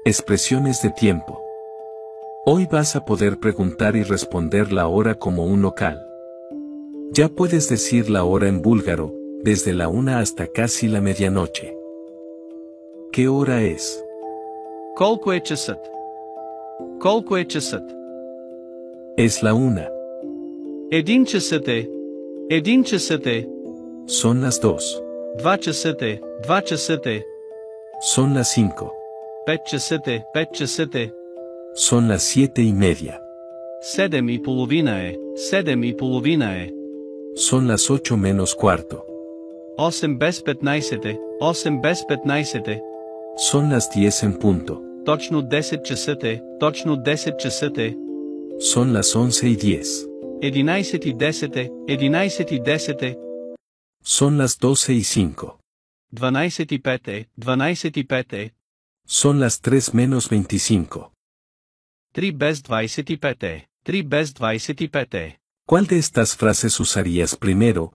Expresiones de tiempo. Hoy vas a poder preguntar y responder la hora como un local. Ya puedes decir la hora en búlgaro, desde la 1 hasta casi la medianoche. ¿Qué hora es? Колко е часът? Колко е часът? Es la 1. Един часът е. Един часът е. Son las 2. Два часът е. Два часът е. Son las 5. Пет часът е. Пет часът е. Son las 7:30. Седем и половина е. Седем и половина е. Son las 8 menos cuarto. 8 без 15 е. 8 без 15 е. Son las 10 en punto. Точно 10 часът е. Точно 10 часът е. Son las 11:10. 11 и 10 е. 11 и 10 е. Son las 12:05. 12 и 5 е. 12 и 5 е. Son las 3 menos 25. 3 без 25 е. 3 без 25 е. ¿Cuál de estas frases usarías primero,